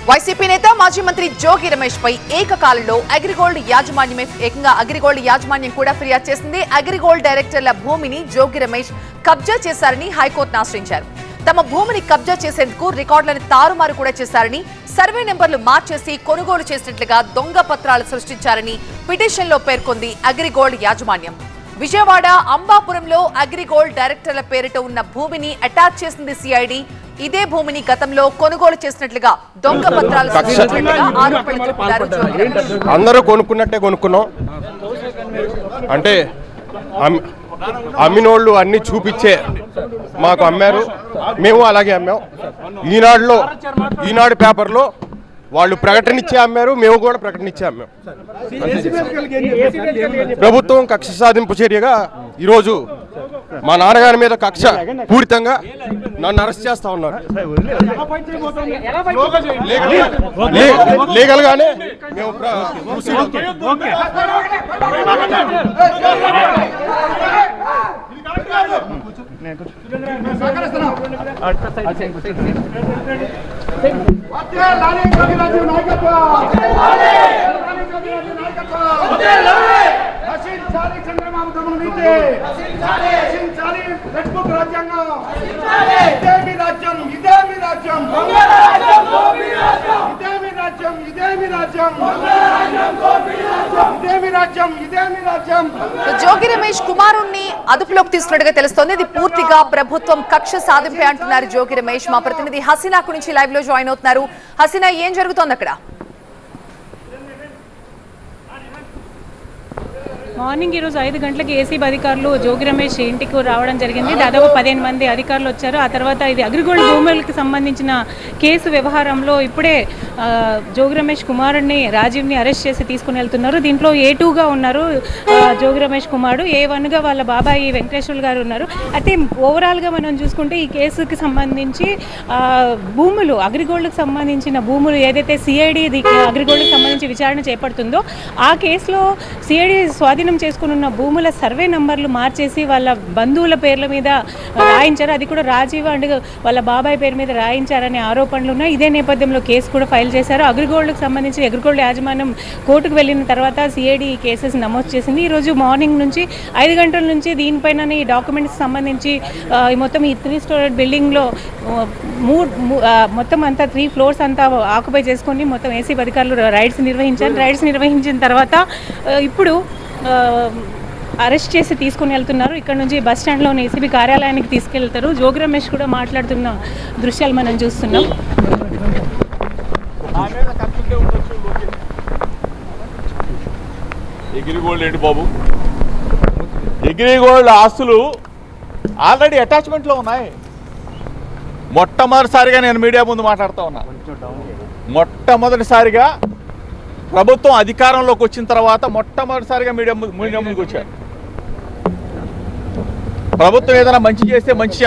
YCP నేత మాజీ మంత్రి జోగి రమేష్ పై ఏకకాలంలో అగ్రిగోల్డ్ యాజమాన్యమే ఏకంగా అగ్రిగోల్డ్ యాజమాన్యం కూడా ఫిర్యాదు చేసింది. అగ్రిగోల్డ్ డైరెక్టర్ల భూమిని జోగి రమేష్ కబ్జా చేశారని హైకోర్టును ఆశ్రయించారు. తమ భూమిని కబ్జా చేసేందుకు రికార్డులను తారుమారు కూడా చేశారని, సర్వే నెంబర్లు మార్చేసి కొనుగోలు చేసినట్లుగా దొంగ పత్రాలు సృష్టించారని పిటిషన్లో పేర్కొంది అగ్రిగోల్డ్ యాజమాన్యం. విజయవాడ అంబాపురంలో అగ్రిగోల్డ్ డైరెక్టర్ల పేరిట ఉన్న భూమిని అటాచ్ చేసింది సిఐడి. ఇదే భూమిని గతంలో కొనుగోలు చేసినట్లుగా దొంగ పత్రాలు సృష్టించినట్లుగా ఆరోపణలు. అందరూ కొనుక్కున్నట్టే కొనుక్కున్నాం అంటే అమ్మినోళ్ళు అన్ని చూపించే మాకు అమ్మారు, మేము అలాగే అమ్మాం. ఈనాడు పేపర్లో వాళ్ళు ప్రకటన ఇచ్చే అమ్మారు, మేము కూడా ప్రకటన ఇచ్చే అమ్మాం. ప్రభుత్వం కక్ష సాధింపు చర్యగా ఈరోజు మా నాన్నగారి మీద కక్ష పూరితంగా నన్ను అరెస్ట్ చేస్తా ఉన్నారు. లీగల్ గానే మేము జోగి రమేష్ కుమారుణ్ణి అదుపులోకి తీసుకున్నట్టుగా తెలుస్తోంది. ఇది పూర్తిగా ప్రభుత్వం కక్ష సాధింపే అంటున్నారు జోగి రమేష్. మా ప్రతినిధి హసీనా నుంచి లైవ్ లో జాయిన్ అవుతున్నారు. హసీనా, ఏం జరుగుతోంది అక్కడ? మార్నింగ్ ఈరోజు 5 గంటలకి ఏసీబీ అధికారులు జోగి రమేష్ ఇంటికి రావడం జరిగింది. దాదాపు 15 మంది అధికారులు వచ్చారు. ఆ తర్వాత ఇది అగ్రిగోల్డ్ భూములకు సంబంధించిన కేసు వ్యవహారంలో ఇప్పుడే జోగి రమేష్ కుమారుడిని రాజీవ్ని అరెస్ట్ చేసి తీసుకుని వెళ్తున్నారు. దీంట్లో A2గా ఉన్నారు జోగి రమేష్ కుమారుడు, A1గా వాళ్ళ బాబాయి వెంకటేశ్వర్లు గారు ఉన్నారు. అయితే ఓవరాల్గా మనం చూసుకుంటే ఈ కేసుకి సంబంధించి భూములు అగ్రిగోల్డ్కి సంబంధించిన భూములు ఏదైతే సిఐడి అగ్రిగోల్డ్కి సంబంధించి విచారణ చేపడుతుందో ఆ కేసులో సిఐడి స్వాధీనం చేసుకున్న భూముల సర్వే నంబర్లు మార్చేసి వాళ్ళ బంధువుల పేర్ల మీద రాయించారు. అది కూడా రాజీవ్ అండ్ వాళ్ళ బాబాయ్ పేరు మీద రాయించారనే ఆరోపణలు ఉన్నాయి. ఇదే నేపథ్యంలో కేసు కూడా ఫైల్ చేశారు. అగ్రిగోల్డ్కి సంబంధించి అగ్రిగోల్డ్ యాజమాన్యం కోర్టుకు వెళ్ళిన తర్వాత సిఐడి ఈ కేసెస్ నమోదు చేసింది. ఈరోజు మార్నింగ్ నుంచి 5 గంటల నుంచి దీనిపైన ఈ డాక్యుమెంట్స్ సంబంధించి మొత్తం ఈ 3 స్టోరీ బిల్డింగ్లో మొత్తం అంతా 3 ఫ్లోర్స్ అంతా ఆక్యుపై చేసుకొని మొత్తం ఏసీబీ అధికారులు రైడ్స్ నిర్వహించారు. రైడ్స్ నిర్వహించిన తర్వాత ఇప్పుడు అరెస్ట్ చేసి తీసుకుని వెళ్తున్నారు. ఇక్కడ నుంచి బస్ స్టాండ్లోని ఏసీబీ కార్యాలయానికి తీసుకెళ్తారు. జోగి రమేష్ కూడా మాట్లాడుతున్న దృశ్యాలు మనం చూస్తున్నాం. అగ్రిగోల్డ్ ఏంటి బాబు? అగ్రిగోల్డ్ ఆస్తులు ఆల్రెడీ అటాచ్మెంట్లో ఉన్నాయి. మొట్టమొదటిసారిగా నేను మీడియా ముందు మాట్లాడుతూ ఉన్నా. మొట్టమొదటిసారిగా ప్రభుత్వం అధికారంలోకి వచ్చిన తర్వాత మొట్టమొదటిసారిగా మీడియా ముందుకు వచ్చారు. ప్రభుత్వం ఏదైనా మంచి చేస్తే మంచి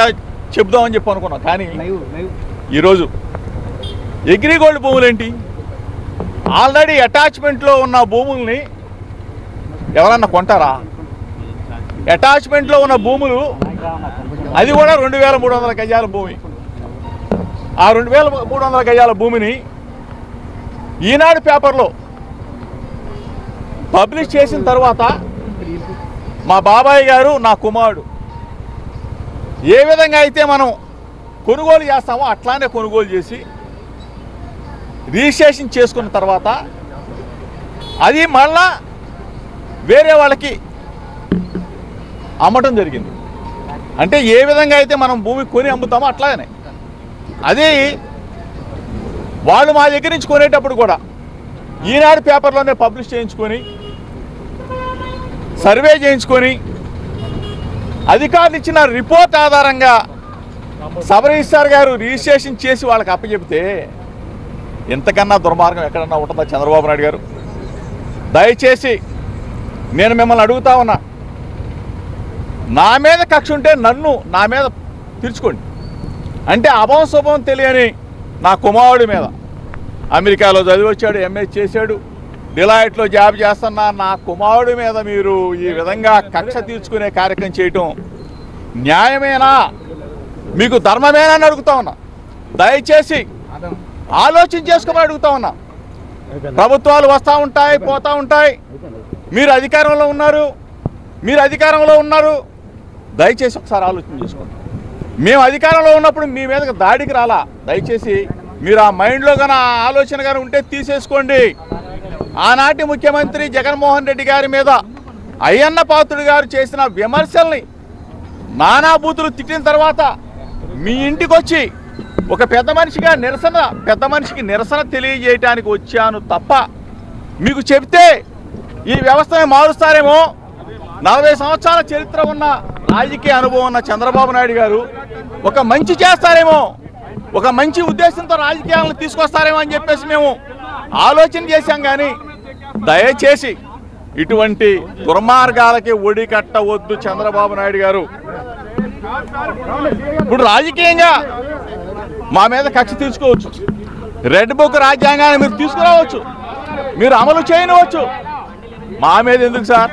చెబుదామని చెప్పి అనుకున్నాం. కానీ ఈరోజు అగ్రిగోల్డ్ భూములు ఏంటి? ఆల్రెడీ అటాచ్మెంట్లో ఉన్న భూముల్ని ఎవరన్నా కొంటారా? అటాచ్మెంట్లో ఉన్న భూములు అది కూడా 2300 గజాల భూమి. ఆ 2300 గజాల భూమిని ఈనాడు పేపర్లో పబ్లిష్ చేసిన తర్వాత మా బాబాయ్ గారు నా కుమారుడు ఏ విధంగా అయితే మనం కొనుగోలు చేస్తామో అట్లానే కొనుగోలు చేసి రిజిస్ట్రేషన్ చేసుకున్న తర్వాత అది మళ్ళా వేరే వాళ్ళకి అమ్మటం జరిగింది. అంటే ఏ విధంగా అయితే మనం భూమి కొని అమ్ముతామో అట్లానే అది వాళ్ళు మా దగ్గర నుంచి కొనేటప్పుడు కూడా ఈనాడు పేపర్లోనే పబ్లిష్ చేయించుకొని సర్వే చేయించుకొని అధికారులు ఇచ్చిన రిపోర్ట్ ఆధారంగా సబ్ రిజిస్ట్రార్ గారు రిజిస్ట్రేషన్ చేసి వాళ్ళకి అప్పచెప్తే ఇంతకన్నా దుర్మార్గం ఎక్కడన్నా ఉంటుందా చంద్రబాబు నాయుడు గారు? దయచేసి నేను మిమ్మల్ని అడుగుతా ఉన్నా, నా మీద కక్ష ఉంటే నా మీద తీర్చుకోండి. అంటే అభం శుభం తెలియని నా కుమారుడి మీద అమెరికాలో చదివి వచ్చాడు, ఎంఏ చేశాడు, డిలాయిట్లో జాబ్ చేస్తున్న నా కుమారుడి మీద మీరు ఈ విధంగా కక్ష తీర్చుకునే కార్యక్రమం చేయటం న్యాయమేనా? మీకు ధర్మమేనా అని అడుగుతా ఉన్నా. దయచేసి ఆలోచన చేసుకోమని అడుగుతా ఉన్నా. ప్రభుత్వాలు వస్తూ ఉంటాయి, పోతూ ఉంటాయి. మీరు అధికారంలో ఉన్నారు, దయచేసి ఒకసారి ఆలోచన చేసుకోండి. మేము అధికారంలో ఉన్నప్పుడు మీ మీదకి దాడికి రాలా. దయచేసి మీరు ఆ మైండ్లో కానీ ఆ ఆలోచన కానీ ఉంటే తీసేసుకోండి. ఆనాటి ముఖ్యమంత్రి జగన్మోహన్ రెడ్డి గారి మీద అయ్యన్న పాత్రుడు గారు చేసిన విమర్శల్ని నానా బూతులు తిట్టిన తర్వాత మీ ఇంటికి వచ్చి ఒక పెద్ద మనిషికి నిరసన తెలియజేయడానికి వచ్చాను తప్ప మీకు చెప్తే ఈ వ్యవస్థని మారుస్తారేమో. 40 సంవత్సరాల చరిత్ర ఉన్న రాజకీయ అనుభవం ఉన్న చంద్రబాబు నాయుడు గారు ఒక మంచి చేస్తారేమో, ఒక మంచి ఉద్దేశంతో రాజకీయాలను తీసుకొస్తారేమో అని చెప్పేసి మేము ఆలోచన చేశాం. కానీ దయచేసి ఇటువంటి దుర్మార్గాలకి ఒడి కట్టవద్దు చంద్రబాబు నాయుడు గారు. ఇప్పుడు రాజకీయంగా మా మీద కక్ష తీసుకోవచ్చు, రెడ్ బుక్ రాజ్యాంగాన్ని మీరు తీసుకురావచ్చు, మీరు అమలు చేయనవచ్చు. మా మీద ఎందుకు సార్?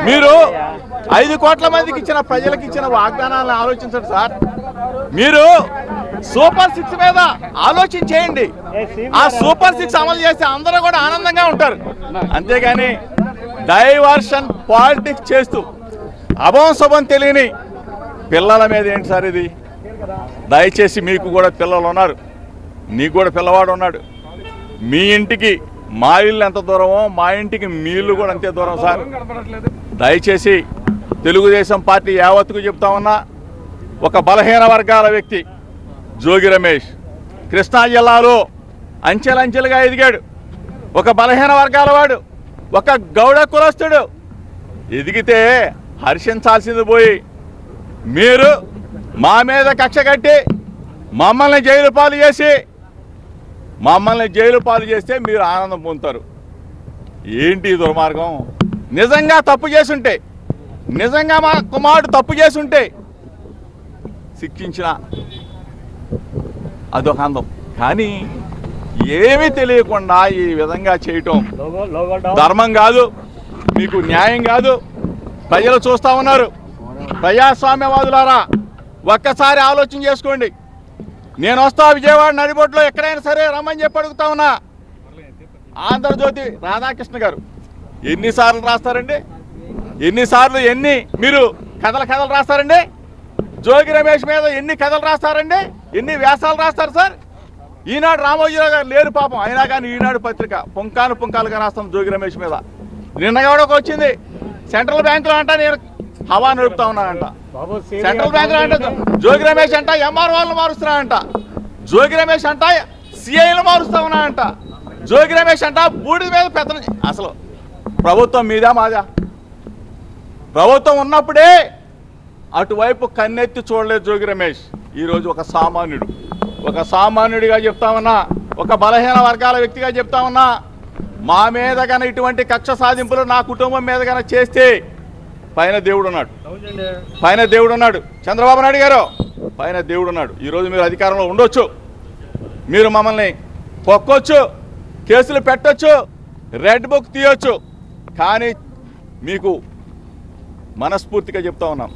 మీరు 5 కోట్ల మందికి ఇచ్చిన ప్రజలకు ఇచ్చిన వాగ్దానాలను ఆలోచించండి సార్. మీరు సూపర్ 6 మీద ఆలోచన చేయండి. ఆ సూపర్ 6 అమలు చేస్తే అందరూ కూడా ఆనందంగా ఉంటారు. అంతేగాని డైవర్షన్ పాలిటిక్స్ చేస్తూ అభం శుభం తెలియని పిల్లల మీద ఏంటి సార్ ఇది? దయచేసి మీకు కూడా పిల్లలు ఉన్నారు, నీకు కూడా పిల్లవాడు ఉన్నాడు. మీ ఇంటికి మా ఇల్లు ఎంత దూరమో మా ఇంటికి మీ ఇల్లు కూడా అంతే దూరం సార్. దయచేసి తెలుగుదేశం పార్టీ యావత్తుకు చెప్తా ఉన్నా, ఒక బలహీన వర్గాల వ్యక్తి జోగి రమేష్ కృష్ణా జిల్లాలో అంచెలంచెలుగా ఎదిగాడు. ఒక బలహీన వర్గాల వాడు, ఒక గౌడ కులస్తుడు ఎదిగితే హర్షించాల్సింది పోయి మీరు మా మీద కక్ష కట్టి మమ్మల్ని జైలు పాలు చేస్తే మీరు ఆనందం పొందుతారు. ఏంటి దుర్మార్గం? నిజంగా తప్పు చేసుంటే, నిజంగా మా కుమారుడు తప్పు చేసుంటే శిక్షించిన అదొక అందం. కానీ ఏమీ తెలియకుండా ఈ విధంగా చేయటం ధర్మం కాదు, మీకు న్యాయం కాదు. ప్రజలు చూస్తూ ఉన్నారు. ప్రజాస్వామ్యవాదులారా ఒక్కసారి ఆలోచన చేసుకోండి. నేను వస్తా విజయవాడ నడిబొడ్లో ఎక్కడైనా సరే రమ్మని చెప్పి అడుగుతా ఉన్నా. ఆంధ్రజ్యోతి రాధాకృష్ణ గారు ఎన్నిసార్లు రాస్తారండి? ఎన్ని మీరు కథలు రాస్తారండి? జోగి రమేష్ మీద ఎన్ని కథలు రాస్తారండి? ఎన్ని వ్యాసాలు రాస్తారు సార్? ఈనాడు రామోజీరావు గారు లేరు పాపం, అయినా కానీ ఈనాడు పత్రిక పుంకాలుగా రాస్తాం జోగి రమేష్ మీద. నిన్నగా కూడా వచ్చింది, సెంట్రల్ బ్యాంకులో అంట నేను హవా నడుపుతా ఉన్నానంట. సెంట్రల్ బ్యాంకులో అంట జోగి రమేష్ అంట ఎంఆర్ వాళ్ళు మారుస్తున్నానంట, జోగి రమేష్ అంట సిఐలు మారుస్తా ఉన్నానంట, జోగి రమేష్ అంట బూడిద మీద పెత్తనం. అసలు ప్రభుత్వం మీదా మాదా? ప్రభుత్వం ఉన్నప్పుడే అటువైపు కన్నెత్తి చూడలేదు జోగి రమేష్. ఈరోజు ఒక సామాన్యుడిగా చెప్తా ఉన్నా, ఒక బలహీన వర్గాల వ్యక్తిగా చెప్తా ఉన్నా, మా మీద కన్నా ఇటువంటి కక్ష సాధింపులు నా కుటుంబం మీద కన్నా చేస్తే పైన దేవుడు ఉన్నాడు. చంద్రబాబు నాయుడు గారు పైన దేవుడు ఉన్నాడు. ఈరోజు మీరు అధికారంలో ఉండొచ్చు, మీరు మమ్మల్ని పొక్కొచ్చు, కేసులు పెట్టొచ్చు, రెడ్ బుక్ తీయొచ్చు. కానీ మీకు మనస్ఫూర్తిగా చెప్తా ఉన్నాం,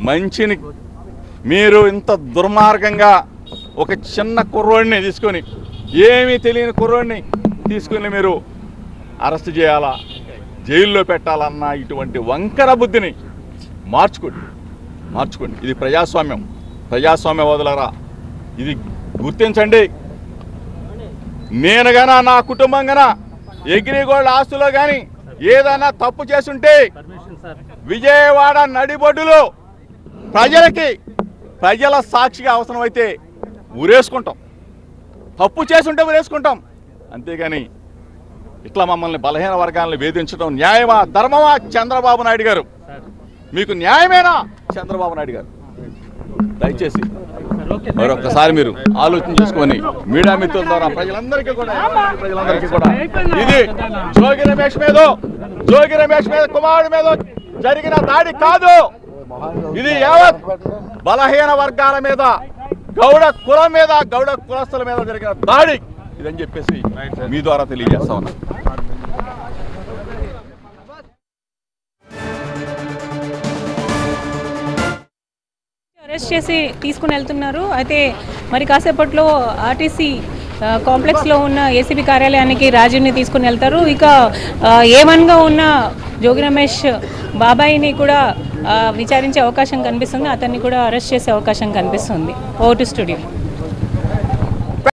మంచిని మీరు ఇంత దుర్మార్గంగా ఒక చిన్న కుర్రోడిని తీసుకొని, ఏమీ తెలియని కుర్రోడిని తీసుకుని మీరు అరెస్ట్ చేయాలా, జైల్లో పెట్టాలన్న ఇటువంటి వంకర బుద్ధిని మార్చుకోండి. ఇది ప్రజాస్వామ్యవాదులారా, ఇది గుర్తించండి. నేను గానా నా కుటుంబం గానా అగ్రిగోల్డ్ ఆస్తులో కానీ ఏదైనా తప్పు చేసుంటే విజయవాడ నడిబొడ్డులో ప్రజల సాక్షిగా అవసరమైతే ఊరేసుకుంటాం, తప్పు చేసుంటే ఊరేసుకుంటాం. అంతేగాని ఇట్లా మమ్మల్ని బలహీన వర్గాలను వేధించడం న్యాయమా, ధర్మమా? చంద్రబాబు నాయుడు గారు మీకు న్యాయమేనా? చంద్రబాబు నాయుడు గారు దయచేసి మరొకసారి మీరు ఆలోచన చేసుకొని మీడియా మిత్రుల ద్వారా ప్రజలందరికీ కూడా ఇది జోగి రమేష్ మీద కుమారుడి మీద జరిగిన దాడి కాదు, ఇది యావత్ బలహీన వర్గాల మీద, గౌడ కులం మీద, గౌడ కులస్తుల మీద జరిగిన దాడి ఇదని చెప్పేసి మీ ద్వారా తెలియజేస్తా ఉన్నా. అరెస్ట్ చేసి తీసుకుని వెళ్తున్నారు. అయితే మరి కాసేపట్లో ఆర్టీసీ కాంప్లెక్స్లో ఉన్న ఏసీబీ కార్యాలయానికి రాజీవ్ని తీసుకుని వెళ్తారు. ఇక A1గా ఉన్న జోగి రమేష్ బాబాయిని కూడా విచారించే అవకాశం కనిపిస్తుంది. అతన్ని కూడా అరెస్ట్ చేసే అవకాశం కనిపిస్తుంది. ఓ టు స్టూడియో.